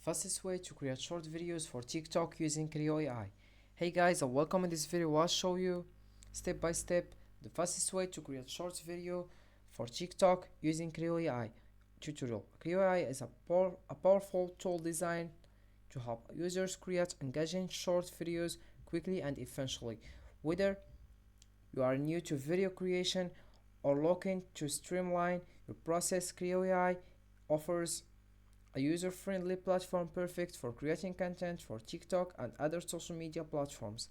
fastest way to create short videos for TikTok using Crayo AI. Hey guys, and welcome. In this video I'll show you step by step the fastest way to create short video for TikTok using Crayo AI tutorial. Crayo AI is a powerful tool designed to help users create engaging short videos quickly and efficiently. Whether you are new to video creation or looking to streamline your process, Crayo AI offers a user-friendly platform perfect for creating content for TikTok and other social media platforms.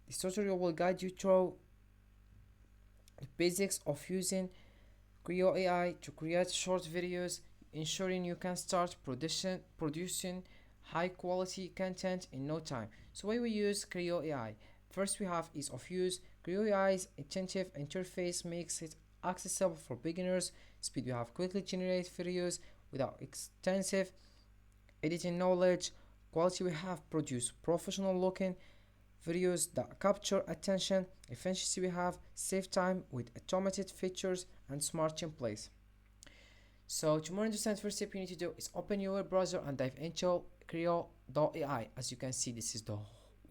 This tutorial will guide you through the basics of using Crayo AI to create short videos, ensuring you can start producing high quality content in no time. So why we use Crayo AI? First we have ease of use. Crayo AI's intuitive interface makes it accessible for beginners. Speed, we have quickly generate videos without extensive editing knowledge. Quality, we have produce professional looking videos that capture attention. Efficiency, we have save time with automated features and smart templates. So to more understand, first step you need to do is open your web browser and dive into Crayo.ai. As you can see, this is the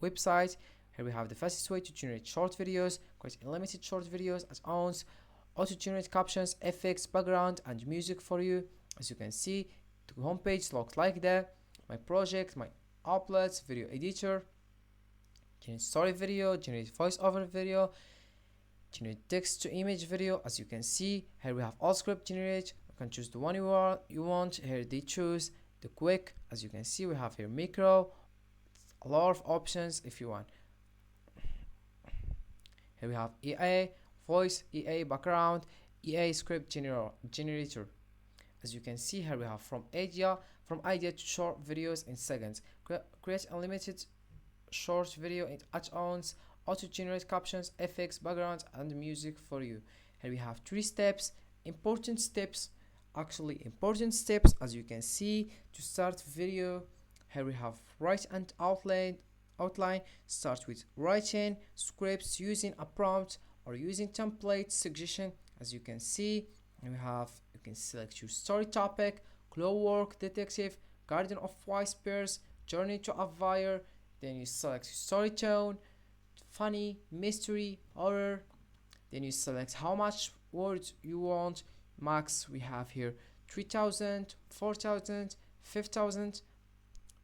website. Here we have the fastest way to generate short videos, create unlimited short videos as owns, auto generate captions, effects, background and music for you. As you can see, the homepage looks like that. My project, my uploads, video editor, generate story video, generate voiceover video, generate text to image video. As you can see, here we have all script generate. You can choose the one you want. Here they choose the quick. As you can see, we have here micro, a lot of options if you want. Here we have EA voice, EA background, EA script generator. As you can see, here we have from idea to short videos in seconds. Create unlimited short video in add-ons, auto generate captions, effects, backgrounds and music for you. Here we have 3 steps, important steps as you can see to start video. Here we have write and outline. Start with writing scripts using a prompt or using template suggestion. As you can see, you can select your story topic, clockwork detective, garden of whispers, journey to a fire. Then you select story tone, funny, mystery, horror. Then you select how much words you want. Max, we have here 3000, 4000, 5000.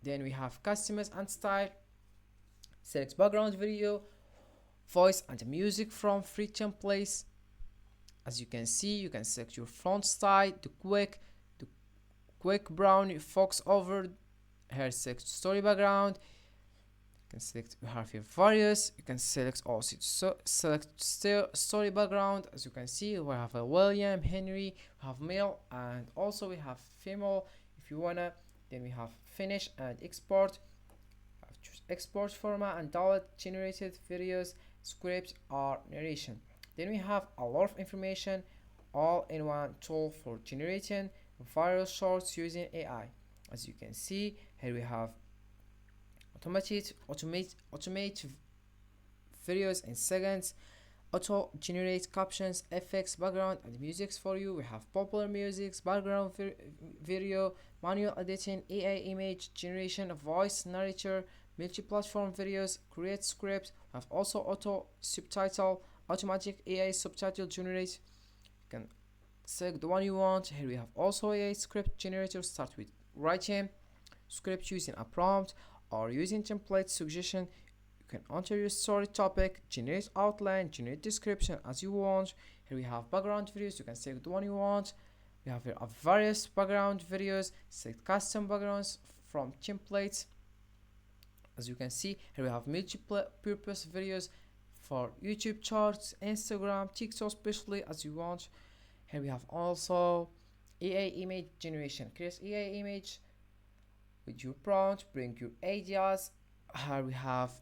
Then we have customize and style. Select background video, voice and music from free templates. As you can see, you can select your font style, the quick brown fox over. Here select story background. You can select, we have here various. You can select also select story background. As you can see, we have a William, Henry, we have male and also we have female if you wanna. Then we have finish and export. Choose export format and download generated videos, script or narration. Then we have a lot of information all in one tool for generating viral shorts using AI. As you can see, here we have automate videos in seconds, auto generate captions, effects, background and music for you. We have popular music, background video, manual editing, AI image generation, voice narrator, multi-platform videos, create scripts. We have also auto subtitle, automatic AI subtitle generate. You can select the one you want. Here we have also AI script generator. Start with writing script using a prompt or using template suggestion. You can enter your story topic, generate outline, generate description as you want. Here we have background videos. You can select the one you want. We have here various background videos. Select custom backgrounds from templates. As you can see, here we have multi-purpose videos for YouTube charts, Instagram, TikTok, especially as you want. Here we have also AI image generation. Create AI image with your prompt, bring your ideas. Here we have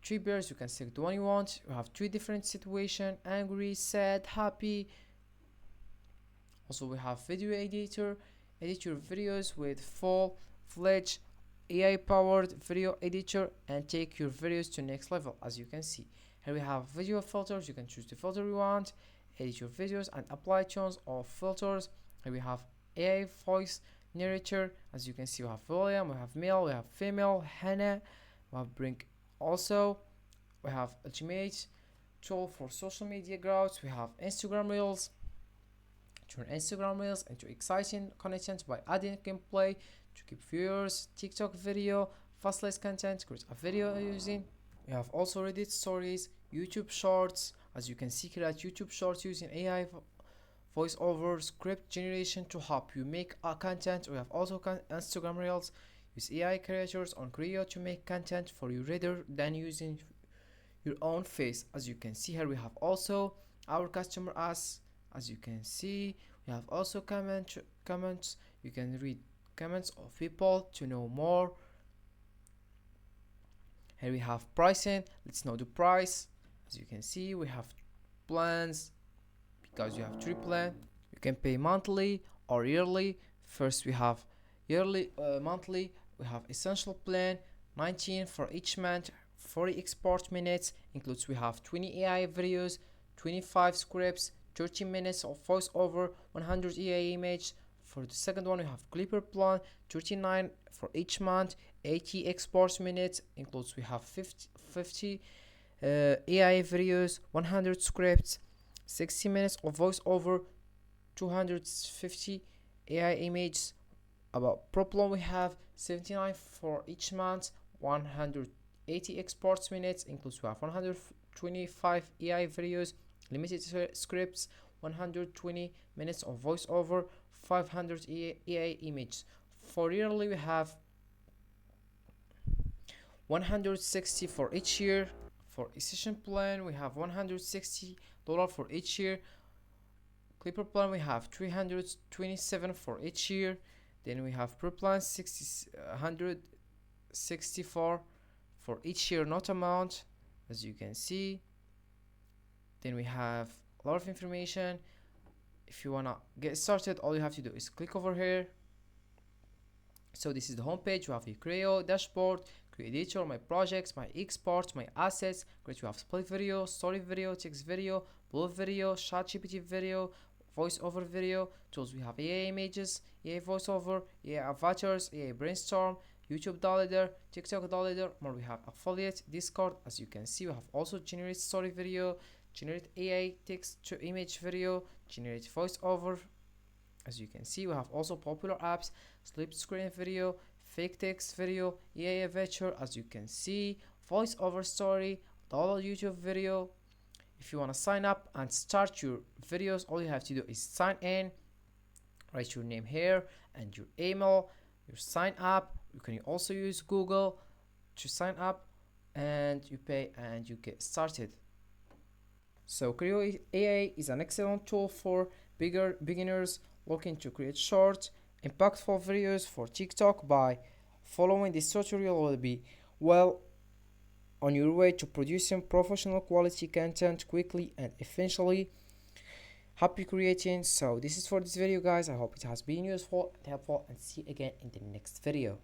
triggers. You can select the one you want. You have 3 different situations: angry, sad, happy. Also we have video editor. Edit your videos with full-fledged AI powered video editor and take your videos to next level. As you can see, here we have video filters. You can choose the filter you want, edit your videos and apply tones or filters. Here we have AI voice narrator. As you can see, we have volume, we have male, we have female, Hannah, we have bring also, we have ultimate tool for social media growth, we have Instagram Reels. Turn Instagram Reels into exciting content by adding gameplay to keep viewers, TikTok video, fastless content, create a video using. We have also Reddit stories, YouTube shorts. As you can see, create YouTube shorts using AI voiceover script generation to help you make content. We have also Instagram Reels. Use AI creators on Crayo to make content for you rather than using your own face. As you can see here, we have also our customer as you can see, we have also comments. You can read comments of people to know more. Here we have pricing. Let's know the price. As you can see, we have plans because you have 3 plans. You can pay monthly or yearly. First we have yearly, monthly. We have essential plan, 19 for each month, 40 export minutes. Includes we have 20 AI videos, 25 scripts, 30 minutes of voiceover, 100 AI image. For the second one, we have Clipper plan, 39 for each month, 80 export minutes. Includes we have 50 AI videos, 100 scripts, 60 minutes of voiceover, 250 AI images. About Pro plan, we have 79 for each month, 180 exports minutes. Includes we have 125 AI videos, limited scripts, 120 minutes of voiceover, 500 AI images. For yearly, we have 160 for each year. For session plan, we have $160 for each year. Clipper plan, we have 327 for each year. Then we have Pro plan 164 for each year, not amount, as you can see. Then we have a lot of information. If you wanna get started, all you have to do is click over here. So this is the home page. You have your Crayo dashboard, Crayo editor, my projects, my exports, my assets. Great, you have split video, story video, text video, blue video, ChatGPT video, voiceover video. Tools, we have AI images, AI voiceover, AI avatars, AI brainstorm, YouTube downloader, TikTok downloader. More, we have affiliate, Discord. As you can see, we have also generate story video, generate AI text to image video, generate voiceover. As you can see, we have also popular apps, split screen video, fake text video, AI avatar. As you can see, voiceover story, download YouTube video. If you want to sign up and start your videos, all you have to do is sign in, write your name here and your email, you sign up. You can also use Google to sign up, and you pay and you get started. So Crayo AI is an excellent tool for beginners looking to create short, impactful videos for TikTok. By following this tutorial, will be well on your way to producing professional quality content quickly and efficiently. Happy creating. So this is for this video, guys. I hope it has been useful and helpful, and see you again in the next video.